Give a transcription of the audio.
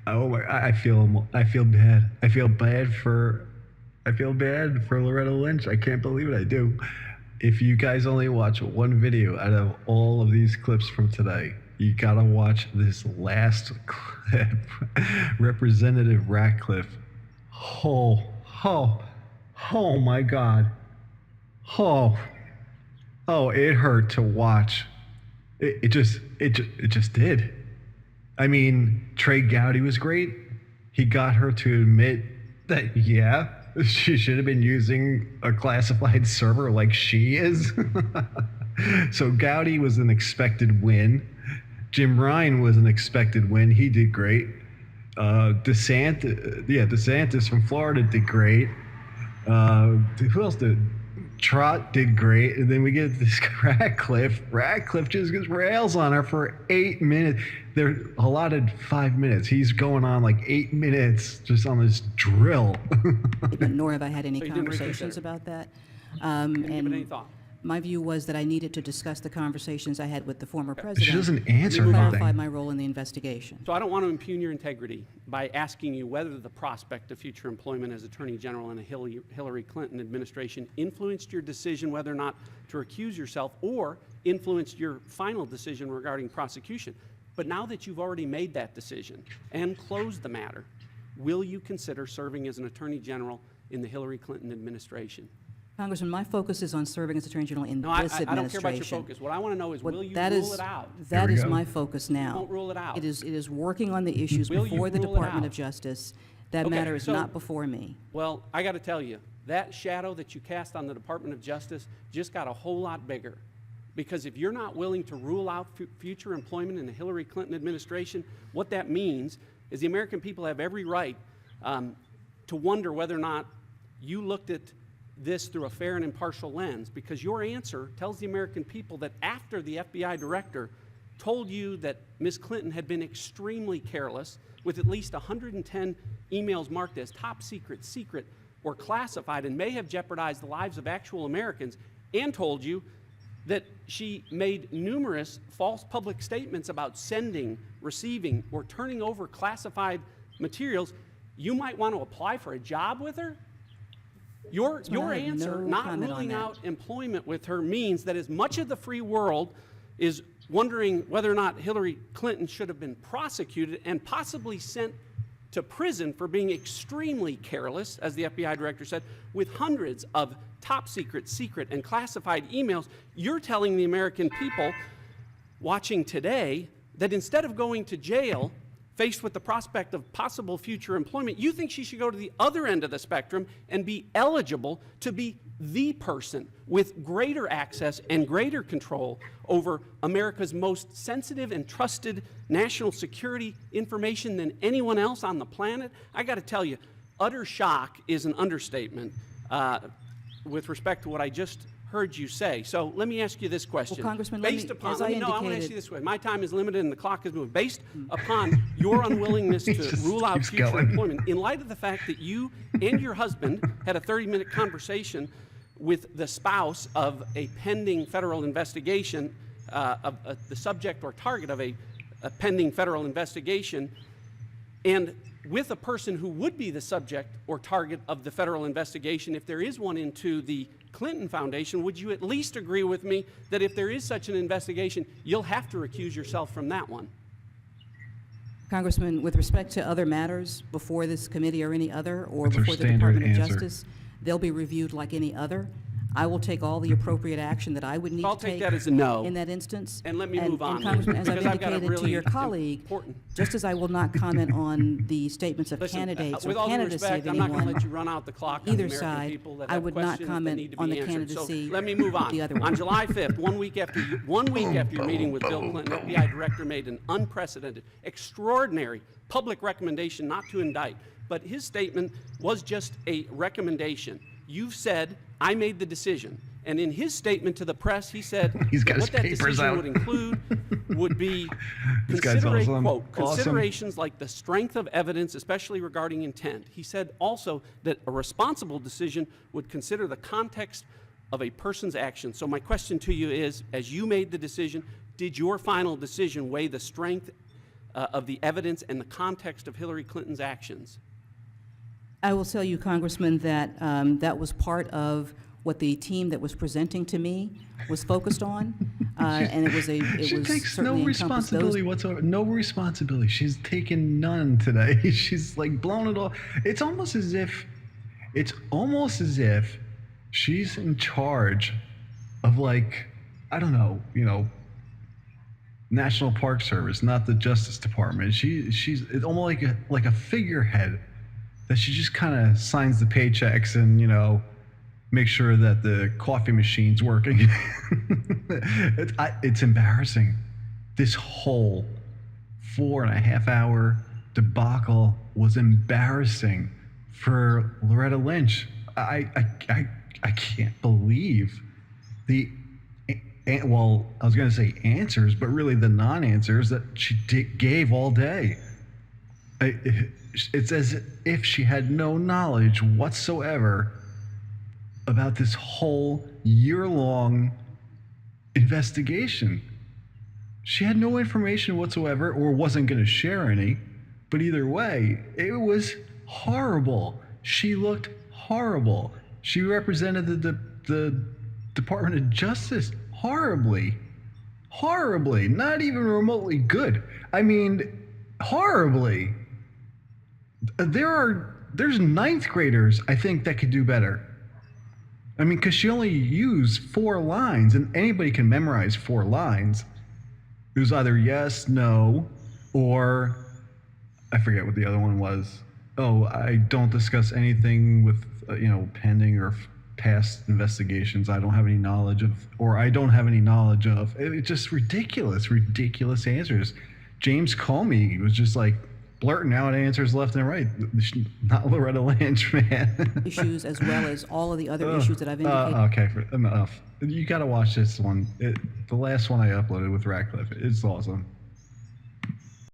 Oh my! I feel bad. I feel bad for Loretta Lynch. I can't believe it. I do. If you guys only watch one video out of all of these clips from today, you gotta watch this last clip. Representative Ratcliffe. Oh, oh, oh my God. Oh, oh, it hurt to watch. It just did. I mean, Trey Gowdy was great. He got her to admit that, yeah, she should have been using a classified server like she is. So Gowdy was an expected win. Jim Ryan was an expected win. He did great. DeSantis from Florida did great. Who else did? Trott did great, and then we get this Ratcliffe. Ratcliffe just gets rails on her for 8 minutes. They're allotted 5 minutes. He's going on like 8 minutes just on this drill. Nor have I had any conversations about that. Any thought? My view was that I needed to discuss the conversations I had with the former president. She doesn't answer to anything. clarify my role in the investigation. So I don't want to impugn your integrity by asking you whether the prospect of future employment as Attorney General in a Hillary Clinton administration influenced your decision whether or not to recuse yourself or influenced your final decision regarding prosecution. But now that you've already made that decision and closed the matter, will you consider serving as an Attorney General in the Hillary Clinton administration? Congressman, my focus is on serving as Attorney General in No, this administration. I don't care about your focus. What I want to know is, will you rule it out? That is my focus now. You won't rule it out. It is working on the issues Will you before the rule it Department out? of Justice. That Okay, matter is so- not before me. Well, I got to tell you, that shadow that you cast on the Department of Justice just got a whole lot bigger. Because if you're not willing to rule out future employment in the Hillary Clinton administration, what that means is the American people have every right to wonder whether or not you looked at this through a fair and impartial lens, because your answer tells the American people that after the FBI director told you that Ms. Clinton had been extremely careless with at least 110 emails marked as top secret, secret, or classified and may have jeopardized the lives of actual Americans, and told you that she made numerous false public statements about sending, receiving, or turning over classified materials, you might want to apply for a job with her? Your answer, not ruling out employment with her, means that as much of the free world is wondering whether or not Hillary Clinton should have been prosecuted and possibly sent to prison for being extremely careless, as the FBI director said, with hundreds of top secret, secret, and classified emails, you're telling the American people watching today that instead of going to jail, faced with the prospect of possible future employment, you think she should go to the other end of the spectrum and be eligible to be the person with greater access and greater control over America's most sensitive and trusted national security information than anyone else on the planet? I got to tell you, utter shock is an understatement with respect to what I just heard you say. So let me ask you this question. Well, Congressman, I want to ask you this way. My time is limited and the clock is moving. Based upon your unwillingness to rule out future employment, in light of the fact that you and your husband had a 30-minute conversation with the spouse of a pending federal investigation, the subject or target of a pending federal investigation, and with a person who would be the subject or target of the federal investigation, if there is one into the Clinton Foundation, would you at least agree with me that if there is such an investigation, you'll have to recuse yourself from that one? Congressman, with respect to other matters before this committee or any other, or That's our before the standard Department of answer. Justice, they'll be reviewed like any other. I will take all the appropriate action that I would need I'll to take take that as a no. in that instance. And let me move on And then, Congressman, as I've because I've got a indicated to really your colleague, important- just as I will not comment on the statements of Listen, candidates or with all due candidacy respect, of I'm not going to anyone, let you run out the clock on the either American side, people that I have would not questions that comment need to be on the answered. candidacy So let me move on. the other On one. July 5th, one week after your meeting with Bill Clinton, FBI director made an unprecedented, extraordinary public recommendation not to indict. But his statement was just a recommendation. You've said, I made the decision. And in his statement to the press, he said He's got what his that papers decision out. would include would be This guy's awesome. quote, Awesome. considerations like the strength of evidence, especially regarding intent. He said also that a responsible decision would consider the context of a person's action. So my question to you is, as you made the decision, did your final decision weigh the strength of the evidence and the context of Hillary Clinton's actions? I will tell you, Congressman, that that was part of what the team that was presenting to me was focused on, and it was She takes no certainly encompassed responsibility whatsoever. No responsibility. She's taken none today. She's like blown it all. It's almost as if she's in charge of, like, I don't know, National Park Service, not the Justice Department. She's it's almost like a figurehead that she just kind of signs the paychecks and make sure that the coffee machine's working. It's embarrassing. This whole 4.5-hour debacle was embarrassing for Loretta Lynch. I can't believe I was going to say answers, but really the non-answers that she gave all day. It's as if she had no knowledge whatsoever about this whole year-long investigation. She had no information whatsoever, or wasn't going to share any, but either way, it was horrible. She looked horrible. She represented the Department of Justice horribly, not even remotely good. I mean, horribly. There's ninth graders, I think, that could do better. I mean, because she only used 4 lines, and anybody can memorize 4 lines. It was either yes, no, or I forget what the other one was. Oh, I don't discuss anything with pending or past investigations. I don't have any knowledge of, or I don't have any knowledge of. It's just ridiculous answers. James Comey was just like blurting out answers left and right. Not Loretta Lynch, man. issues as well as all of the other issues that I've indicated. Okay, enough. You got to watch this one. The last one I uploaded with Ratcliffe. It's awesome.